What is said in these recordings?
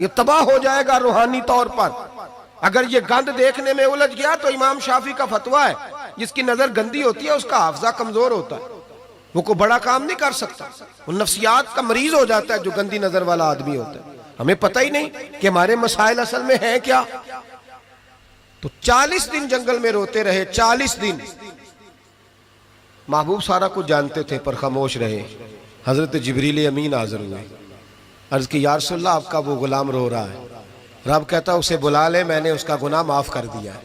یہ تباہ ہو جائے گا روحانی طور پر۔ اگر یہ گند دیکھنے میں الجھ گیا تو امام شافعی کا فتویٰ ہے جس کی نظر گندی ہوتی ہے اس کا حافظہ کمزور ہوتا ہے، وہ کوئی بڑا کام نہیں کر سکتا، وہ نفسیات کا مریض ہو جاتا ہے جو گندی نظر والا آدمی ہوتا ہے۔ ہمیں پتہ ہی نہیں کہ ہمارے مسائل اصل میں ہیں کیا۔ تو 40 دن جنگل میں روتے رہے، 40 دن۔ محبوب سارا کچھ جانتے تھے پر خاموش رہے۔ حضرت جبریل امین حاضر ہوئے، عرض کی یا رسول اللہ آپ کا وہ غلام رو رہا ہے۔ رب کہتا اسے بلا لے، میں نے اس کا گناہ معاف کر دیا ہے۔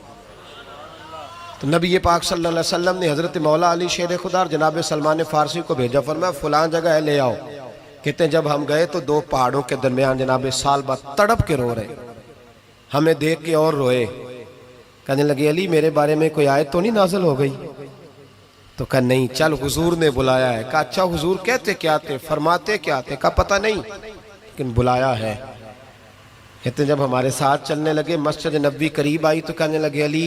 تو نبی پاک صلی اللہ علیہ وسلم نے حضرت مولا علی شیر خدا اور جناب سلمان فارسی کو بھیجا، فرمایا فلاں جگہ ہے لے آؤ۔ کہتے ہیں جب ہم گئے تو 2 پہاڑوں کے درمیان جناب سال بعد تڑپ کے رو رہے، ہمیں دیکھ کے اور روئے۔ کہنے لگے علی میرے بارے میں کوئی آیت تو نہیں نازل ہو گئی؟ تو کہا نہیں، چل حضور نے بلایا ہے۔ کہا اچھا حضور کہتے کیا تھے، فرماتے کیا تھے؟ کہا پتہ نہیں لیکن بلایا ہے۔ کہتے ہیں جب ہمارے ساتھ چلنے لگے مسجد نبوی قریب آئی تو کہنے لگے علی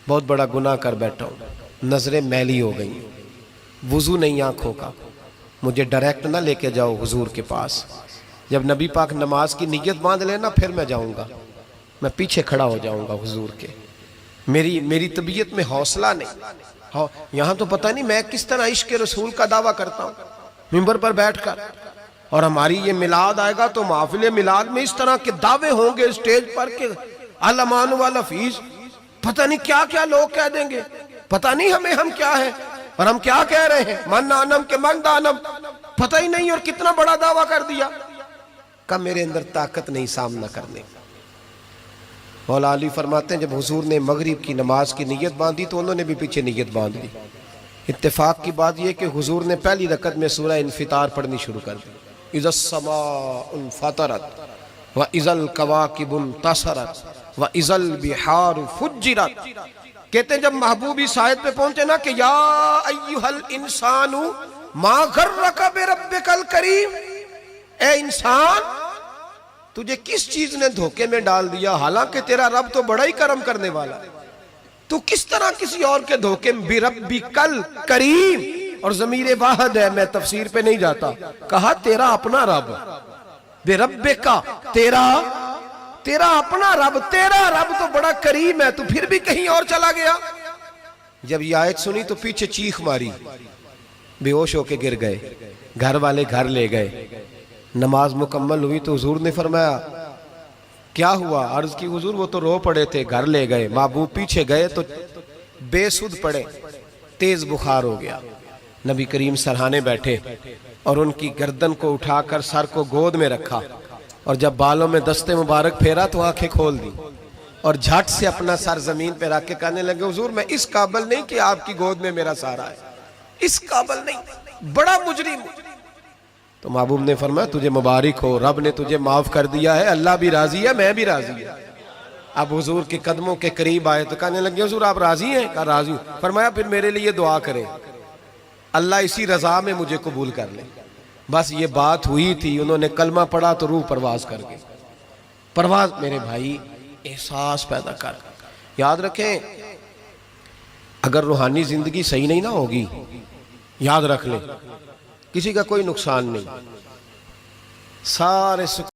بہت بڑا گناہ کر بیٹھا ہوں، نظریں میلی ہو گئی، وضو نہیں آنکھوں کا، مجھے ڈائریکٹ نہ لے کے جاؤ حضور کے پاس۔ جب نبی پاک نماز کی نیت باندھ لینا پھر میں جاؤں گا، میں پیچھے کھڑا ہو جاؤں گا حضور کے۔ میری طبیعت میں حوصلہ نہیں، یہاں تو پتہ نہیں میں کس طرح عشق رسول کا دعویٰ کرتا ہوں منبر پر بیٹھ کر، اور ہماری یہ میلاد آئے گا تو محفل میلاد میں اس طرح کے دعوے ہوں گے اسٹیج پر کہ علمان والحفیظ، پتہ نہیں کیا کیا لوگ کہہ دیں گے، پتہ نہیں ہم کیا ہے اور ہم کیا کہہ رہے ہیں، من آنم کے من دانم، پتہ ہی نہیں اور کتنا بڑا دعویٰ کر دیا۔ کہ میرے اندر طاقت نہیں سامنا کرنے۔ مولا علی فرماتے ہیں جب حضور نے مغرب کی نماز کی نیت باندھی تو انہوں نے بھی پیچھے نیت باندھ لی۔ اتفاق کی بات یہ کہ حضور نے پہلی رکعت میں سورہ انفطار پڑھنی شروع کر دی، اذا السماء انفطرت واذا الکواکب انتصرت واذا البحار فجرت۔ کہتے ہیں جب محبوب اس آیت پہ پہنچے نا کہ یا ایھا الانسان ما غرک بربک الکریم، اے انسان تجھے کس چیز نے دھوکے میں ڈال دیا، حالانکہ تیرا رب تو بڑا ہی کرم کرنے والا ہے، تو کس طرح کسی اور کے دھوکے میں، بربک الکریم، اور ضمیر واحد ہے، میں تفسیر پہ نہیں جاتا، کہا تیرا اپنا رب، بربک تیرا اپنا رب، تیرا رب تو بڑا کریم ہے، تو پھر بھی کہیں اور چلا گیا۔ جب یہ آیت سنی تو پیچھے چیخ ماری، بے ہوش ہو کے گر گئے، گھر والے گھر لے گئے۔ نماز مکمل ہوئی تو حضور نے فرمایا کیا ہوا؟ عرض کی حضور وہ تو رو پڑے تھے، گھر لے گئے۔ محبوب پیچھے گئے تو بے سدھ پڑے، تیز بخار ہو گیا۔ نبی کریم سرہانے بیٹھے اور ان کی گردن کو اٹھا کر سر کو گود میں رکھا، اور جب بالوں میں دست مبارک پھیرا تو آنکھیں کھول دی، اور جھٹ سے اپنا سر زمین پہ رکھ کے کہنے لگے حضور میں اس قابل نہیں کہ آپ کی گود میں میرا سارا ہے، اس قابل نہیں، بڑا مجرم۔ تو محبوب نے فرمایا تجھے مبارک ہو، رب نے تجھے معاف کر دیا ہے، اللہ بھی راضی ہے، میں بھی راضی ہے۔ اب حضور کے قدموں کے قریب آئے تو کہنے لگے حضور آپ راضی ہیں؟ کہا راضی ہوں۔ فرمایا پھر میرے لیے دعا کریں، اللہ اسی رضا میں مجھے قبول کر لے۔ بس یہ بات ہوئی تھی، انہوں نے کلمہ پڑھا تو روح پرواز کر گئی۔ پرواز میرے بھائی احساس پیدا کر، یاد رکھیں اگر روحانی زندگی صحیح نہیں نہ ہوگی، یاد رکھ لیں کسی کا کوئی نقصان نہیں، سارے